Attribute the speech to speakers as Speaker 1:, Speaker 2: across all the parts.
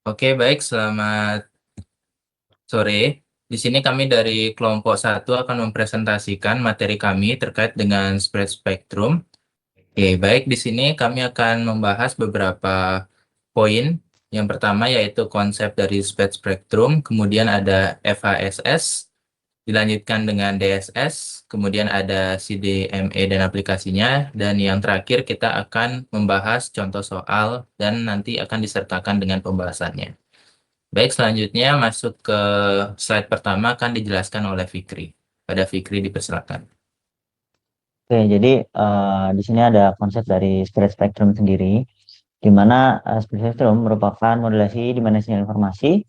Speaker 1: Oke, baik. Selamat sore. Di sini kami dari kelompok satu akan mempresentasikan materi kami terkait dengan spread spectrum. Oke, baik. Di sini kami akan membahas beberapa poin. Yang pertama yaitu konsep dari spread spectrum, kemudian ada FHSS, dilanjutkan dengan DSS, kemudian ada CDMA dan aplikasinya, dan yang terakhir kita akan membahas contoh soal dan nanti akan disertakan dengan pembahasannya. Baik, selanjutnya masuk ke slide pertama akan dijelaskan oleh Fikri. Pada Fikri dipersilakan.
Speaker 2: Oke, jadi di sini ada konsep dari spread spectrum sendiri, di mana spread spectrum merupakan modulasi di mana sinyal informasi,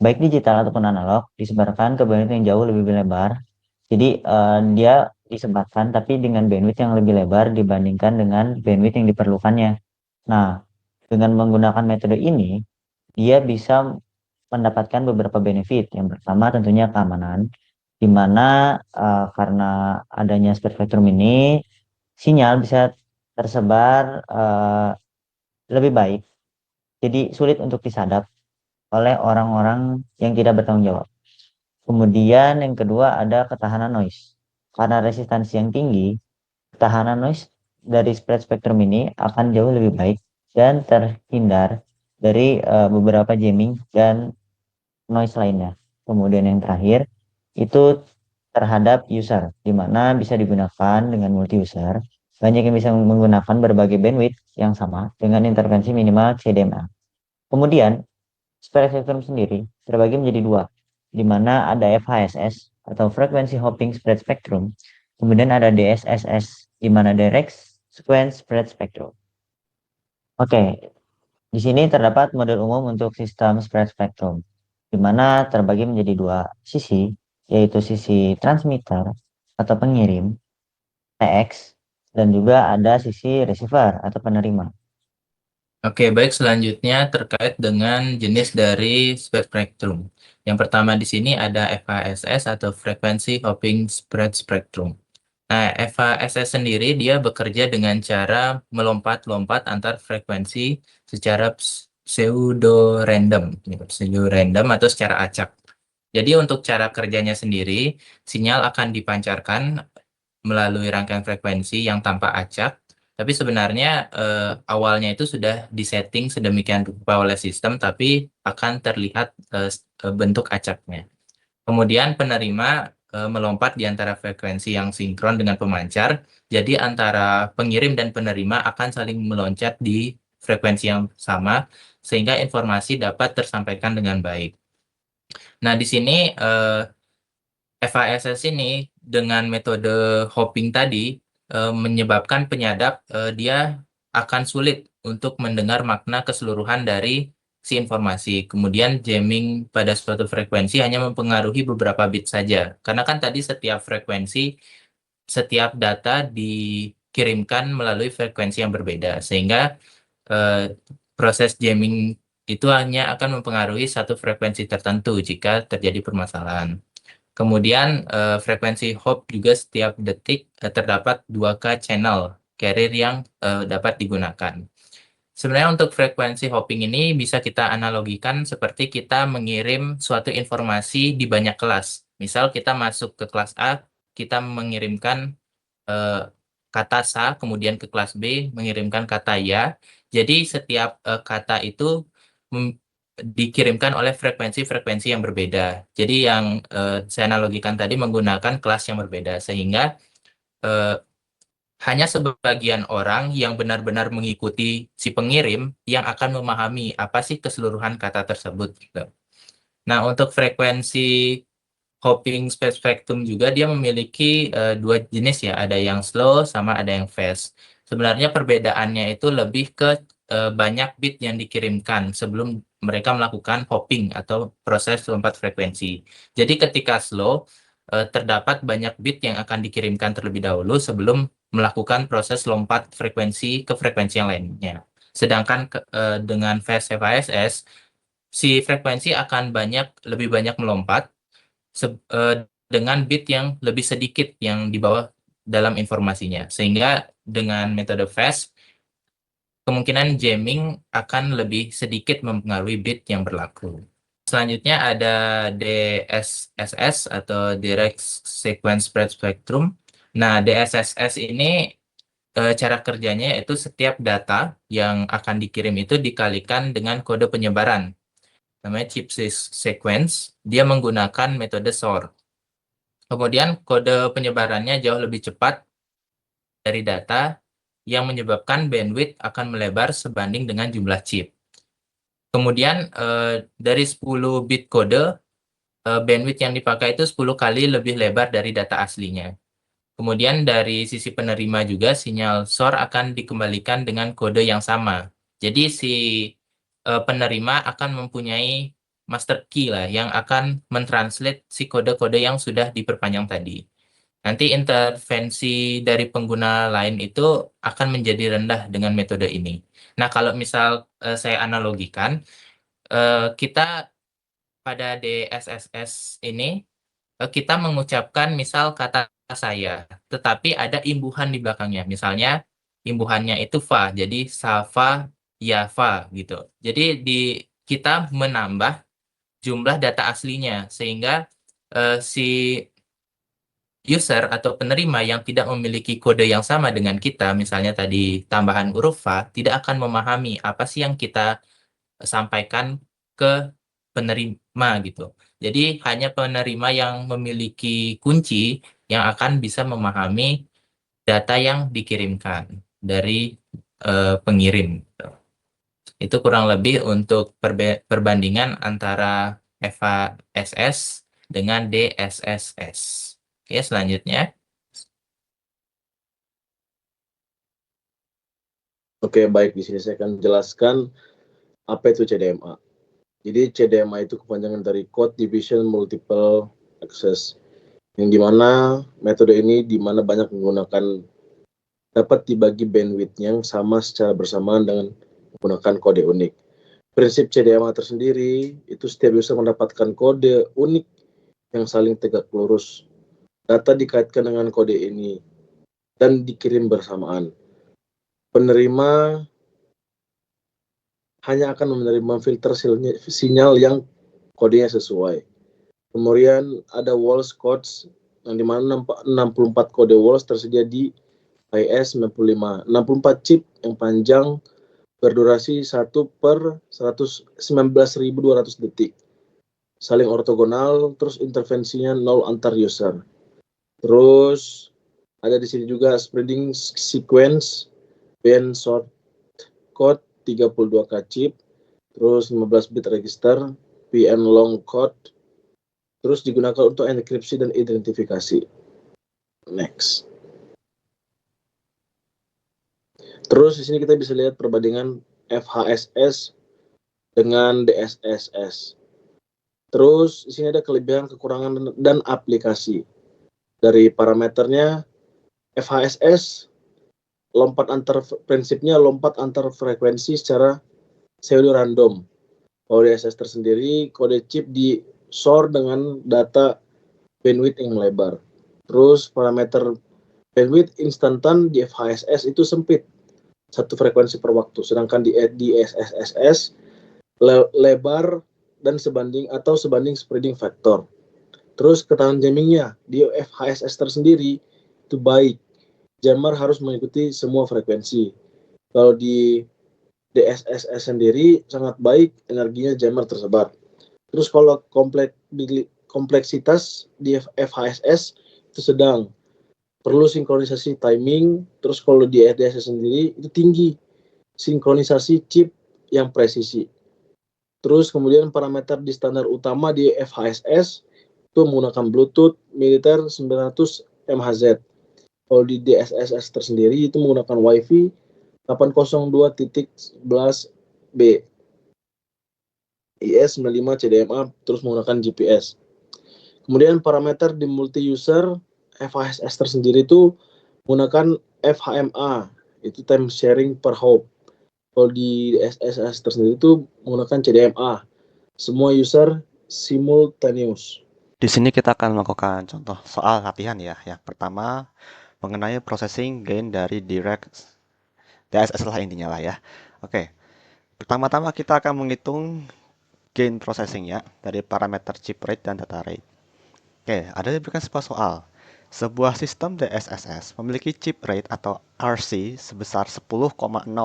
Speaker 2: baik digital ataupun analog, disebarkan ke bandwidth yang jauh lebih lebar. Jadi dia disebarkan tapi dengan bandwidth yang lebih lebar dibandingkan dengan bandwidth yang diperlukannya. Nah, dengan menggunakan metode ini, dia bisa mendapatkan beberapa benefit. Yang pertama tentunya keamanan, di mana karena adanya spread spectrum ini, sinyal bisa tersebar lebih baik. Jadi sulit untuk disadap oleh orang-orang yang tidak bertanggung jawab. Kemudian yang kedua ada ketahanan noise. Karena resistansi yang tinggi, ketahanan noise dari spread spectrum ini akan jauh lebih baik dan terhindar dari beberapa jamming dan noise lainnya. Kemudian yang terakhir itu terhadap user, di mana bisa digunakan dengan multi user. Banyak yang bisa menggunakan berbagai bandwidth yang sama dengan intervensi minimal CDMA. Kemudian spread spectrum sendiri terbagi menjadi dua, di mana ada FHSS atau Frequency Hopping Spread Spectrum, kemudian ada DSSS, di mana Direct Sequence Spread Spectrum. Oke, di sini terdapat model umum untuk sistem spread spectrum, di mana terbagi menjadi dua sisi, yaitu sisi transmitter atau pengirim, TX, dan juga ada sisi receiver atau penerima.
Speaker 1: Oke, baik. Selanjutnya terkait dengan jenis dari spread spectrum. Yang pertama di sini ada FHSS atau Frequency Hopping Spread Spectrum. Nah, FHSS sendiri dia bekerja dengan cara melompat-lompat antar frekuensi secara pseudo-random, pseudo-random atau secara acak. Jadi untuk cara kerjanya sendiri, sinyal akan dipancarkan melalui rangkaian frekuensi yang tanpa acak, tapi sebenarnya awalnya itu sudah disetting sedemikian rupa oleh sistem, tapi akan terlihat bentuk acaknya. Kemudian penerima melompat di antara frekuensi yang sinkron dengan pemancar, jadi antara pengirim dan penerima akan saling meloncat di frekuensi yang sama, sehingga informasi dapat tersampaikan dengan baik. Nah, di sini FASS ini dengan metode hopping tadi menyebabkan penyadap dia akan sulit untuk mendengar makna keseluruhan dari si informasi. Kemudian jamming pada suatu frekuensi hanya mempengaruhi beberapa bit saja. Karena kan tadi setiap frekuensi, setiap data dikirimkan melalui frekuensi yang berbeda. Sehingga eh, proses jamming itu hanya akan mempengaruhi satu frekuensi tertentu jika terjadi permasalahan. Kemudian frekuensi hop juga setiap detik terdapat 2K channel carrier yang dapat digunakan. Sebenarnya untuk frekuensi hopping ini bisa kita analogikan seperti kita mengirim suatu informasi di banyak kelas. Misal kita masuk ke kelas A, kita mengirimkan eh, kata sa, kemudian ke kelas B mengirimkan kata ya. Jadi setiap kata itu mem- dikirimkan oleh frekuensi-frekuensi yang berbeda. Jadi yang saya analogikan tadi menggunakan kelas yang berbeda, sehingga eh, hanya sebagian orang yang benar-benar mengikuti si pengirim yang akan memahami apa sih keseluruhan kata tersebut, gitu. Nah, untuk frekuensi hopping spectrum juga dia memiliki dua jenis ya, ada yang slow sama ada yang fast. Sebenarnya perbedaannya itu lebih ke banyak bit yang dikirimkan sebelum mereka melakukan hopping atau proses lompat frekuensi. Jadi ketika slow terdapat banyak bit yang akan dikirimkan terlebih dahulu sebelum melakukan proses lompat frekuensi ke frekuensi yang lainnya. Sedangkan dengan fast FISS si frekuensi akan lebih banyak melompat dengan bit yang lebih sedikit yang dibawa dalam informasinya. Sehingga dengan metode fast, kemungkinan jamming akan lebih sedikit mempengaruhi bit yang berlaku. Selanjutnya ada DSSS atau Direct Sequence Spread Spectrum. Nah, DSSS ini cara kerjanya yaitu setiap data yang akan dikirim itu dikalikan dengan kode penyebaran. Namanya chip sequence. Dia menggunakan metode SOR. Kemudian kode penyebarannya jauh lebih cepat dari data yang menyebabkan bandwidth akan melebar sebanding dengan jumlah chip. Kemudian dari 10 bit kode, bandwidth yang dipakai itu 10 kali lebih lebar dari data aslinya. Kemudian dari sisi penerima juga sinyal SOR akan dikembalikan dengan kode yang sama. Jadi si penerima akan mempunyai master key lah yang akan mentranslate si kode-kode yang sudah diperpanjang tadi. Nanti intervensi dari pengguna lain itu akan menjadi rendah dengan metode ini. Nah, kalau misal saya analogikan, kita pada DSSS ini kita mengucapkan misal kata saya, tetapi ada imbuhan di belakangnya. Misalnya imbuhannya itu fa, jadi safa, yafa gitu. Jadi kita menambah jumlah data aslinya sehingga si user atau penerima yang tidak memiliki kode yang sama dengan kita, misalnya tadi tambahan huruf fa, tidak akan memahami apa sih yang kita sampaikan ke penerima gitu. Jadi hanya penerima yang memiliki kunci yang akan bisa memahami data yang dikirimkan dari pengirim. Itu kurang lebih untuk perbandingan antara FHSS dengan DSSS. Oke, selanjutnya.
Speaker 3: Oke, baik. Di sini saya akan menjelaskan apa itu CDMA. Jadi CDMA itu kepanjangan dari Code Division Multiple Access, yang dimana metode ini dimana banyak menggunakan dapat dibagi bandwidth yang sama secara bersamaan dengan menggunakan kode unik. Prinsip CDMA tersendiri itu setiap user mendapatkan kode unik yang saling tegak lurus. Data dikaitkan dengan kode ini dan dikirim bersamaan. Penerima hanya akan menerima filter sinyal yang kodenya sesuai. Kemudian ada Walls codes yang dimana 64 kode Walls tersedia di IS95. 64 chip yang panjang berdurasi 1 per 19.200 detik. Saling ortogonal, terus intervensinya 0 antar user. Terus ada di sini juga spreading sequence, band short code 32K chip, terus 15 bit register, PN long code, terus digunakan untuk enkripsi dan identifikasi. Next. Terus di sini kita bisa lihat perbandingan FHSS dengan DSSS. Terus di sini ada kelebihan, kekurangan, dan aplikasi. Dari parameternya, FHSS prinsipnya lompat antar frekuensi secara pseudo random. Kalau DSS tersendiri, kode chip di SOR dengan data bandwidth yang melebar. Terus parameter bandwidth instantan di FHSS itu sempit, satu frekuensi per waktu, sedangkan di SSS lebar dan sebanding spreading factor. Terus ketahanan jammingnya di FHSS tersendiri itu baik. Jammer harus mengikuti semua frekuensi. Kalau di DSSS sendiri sangat baik, energinya jammer tersebar. Terus kalau kompleksitas di FHSS itu sedang, perlu sinkronisasi timing. Terus kalau di DSSS sendiri itu tinggi, sinkronisasi chip yang presisi. Terus kemudian parameter di standar utama di FHSS itu menggunakan Bluetooth militer 900 MHz. Kalau di DSSS tersendiri itu menggunakan Wi-Fi 802.11b, IS95 CDMA, terus menggunakan GPS. Kemudian parameter di multi-user FHSS tersendiri itu menggunakan FHMA, itu time sharing per hop. Kalau di DSSS tersendiri itu menggunakan CDMA, semua user simultaneous.
Speaker 4: Di sini kita akan melakukan contoh soal latihan ya. Yang pertama mengenai processing gain dari direct DSS lah intinya lah ya. Oke, pertama-tama kita akan menghitung gain processing ya dari parameter chip rate dan data rate. Oke, ada diberikan sebuah soal. Sebuah sistem DSSS memiliki chip rate atau RC sebesar 10,0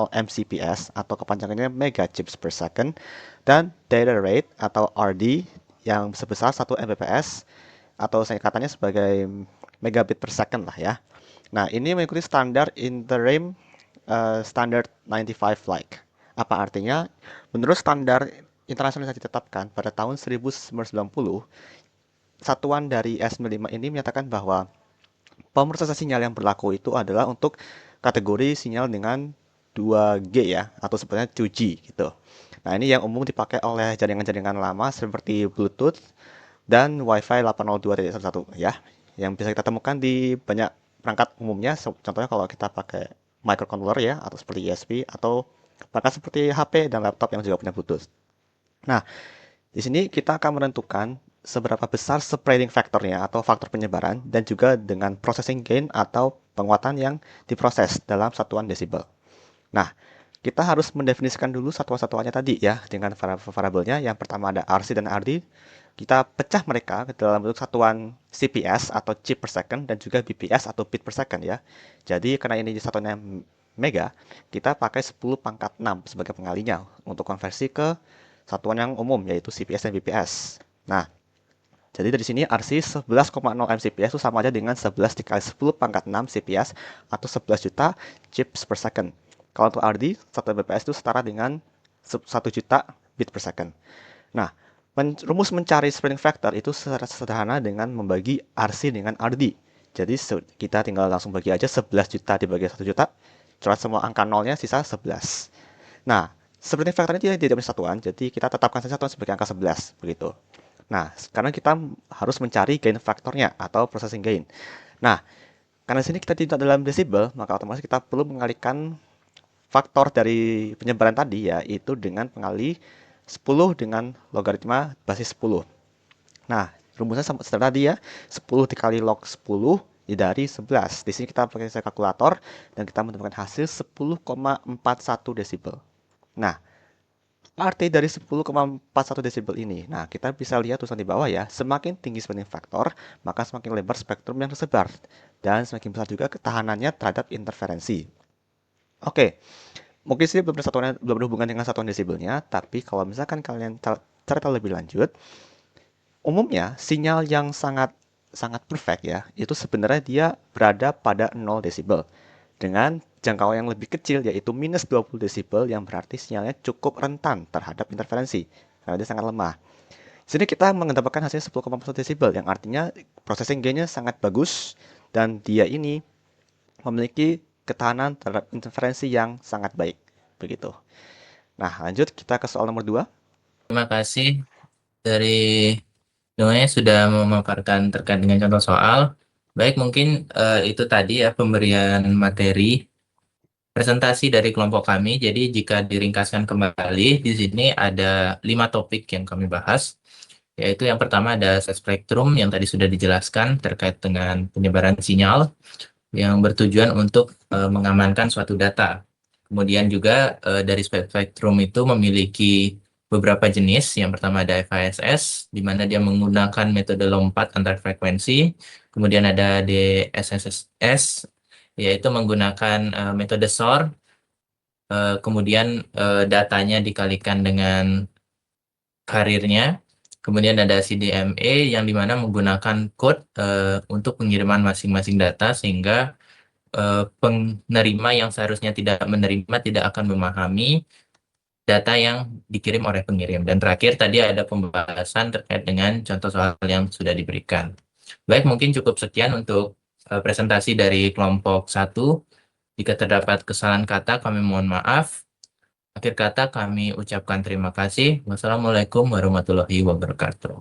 Speaker 4: Mbps atau kepanjangannya mega chips per second dan data rate atau RD yang sebesar 1 Mbps atau singkatannya sebagai megabit per second lah ya. Nah, ini mengikuti standar interim standard 95 like. Apa artinya? Menurut standar internasional yang ditetapkan pada tahun 1990, satuan dari S95 ini menyatakan bahwa pemrosesan sinyal yang berlaku itu adalah untuk kategori sinyal dengan 2G ya, atau sebenarnya 2G gitu. Nah, ini yang umum dipakai oleh jaringan-jaringan lama seperti Bluetooth dan Wi-Fi 802.11 ya, yang bisa kita temukan di banyak perangkat umumnya. Contohnya kalau kita pakai microcontroller ya, atau seperti USB, atau perangkat seperti HP dan laptop yang juga punya Bluetooth. Nah, di sini kita akan menentukan seberapa besar spreading factornya atau faktor penyebaran dan juga dengan processing gain atau penguatan yang diproses dalam satuan desibel. Nah, kita harus mendefinisikan dulu satuan-satuannya tadi ya dengan variabelnya. Yang pertama ada RC dan RD. Kita pecah mereka ke dalam bentuk satuan CPS atau chip per second dan juga BPS atau bit per second ya. Jadi karena ini satuannya mega, kita pakai 10 pangkat 6 sebagai pengalinya untuk konversi ke satuan yang umum yaitu CPS dan BPS. Nah, jadi dari sini RC 11,0 Mbps itu sama aja dengan 11 dikali 10 pangkat 6 CPS atau 11 juta chips per second. Kalau untuk RD, 1 Mbps itu setara dengan 1 juta bit per second. Nah, rumus mencari spreading factor itu secara sederhana dengan membagi RC dengan RD. Jadi kita tinggal langsung bagi aja 11 juta dibagi 1 juta, coret semua angka nolnya sisa 11. Nah, spreading factornya tidak punya satuan, jadi kita tetapkan saja satuan sebagai angka 11 begitu. Nah, sekarang kita harus mencari gain faktornya atau processing gain. Nah, karena sini kita tidak dalam desibel, maka otomatis kita perlu mengalihkan faktor dari penyebaran tadi yaitu dengan pengali 10 dengan logaritma basis 10. Nah, rumusnya sama seperti tadi ya, 10 dikali log 10 dari 11. Di sini kita pakai kalkulator dan kita menemukan hasil 10,41 desibel. Nah, arti dari 10,41 desibel ini. Nah, kita bisa lihat tulisan di bawah ya. Semakin tinggi spreading factor, maka semakin lebar spektrum yang tersebar. Dan semakin besar juga ketahanannya terhadap interferensi. Oke, mungkin sih belum berhubungan dengan satuan desibelnya. Tapi kalau misalkan kalian cari tahu lebih lanjut, umumnya sinyal yang sangat perfect ya, itu sebenarnya dia berada pada 0 desibel. Dengan jangkauan yang lebih kecil yaitu minus 20 desibel yang berarti sinyalnya cukup rentan terhadap interferensi karena dia sangat lemah. Di sini kita mendapatkan hasil 10,1 desibel yang artinya processing gain-nya sangat bagus dan dia ini memiliki ketahanan terhadap interferensi yang sangat baik. Begitu. Nah, lanjut kita ke soal nomor 2.
Speaker 1: Terima kasih dari Doanya sudah memaparkan terkait dengan contoh soal. Baik, mungkin itu tadi ya pemberian materi presentasi dari kelompok kami. Jadi jika diringkaskan kembali, di sini ada 5 topik yang kami bahas. Yaitu yang pertama ada spektrum yang tadi sudah dijelaskan terkait dengan penyebaran sinyal yang bertujuan untuk mengamankan suatu data. Kemudian juga dari spektrum itu memiliki beberapa jenis. Yang pertama ada FISS, di mana dia menggunakan metode lompat antar frekuensi. Kemudian ada DSSS, yaitu menggunakan metode SOR. Kemudian datanya dikalikan dengan karirnya. Kemudian ada CDMA yang dimana menggunakan code untuk pengiriman masing-masing data sehingga penerima yang seharusnya tidak menerima tidak akan memahami data yang dikirim oleh pengirim. Dan terakhir tadi ada pembahasan terkait dengan contoh soal yang sudah diberikan. Baik, mungkin cukup sekian untuk presentasi dari kelompok 1. Jika terdapat kesalahan kata, kami mohon maaf. Akhir kata kami ucapkan terima kasih. Wassalamualaikum warahmatullahi wabarakatuh.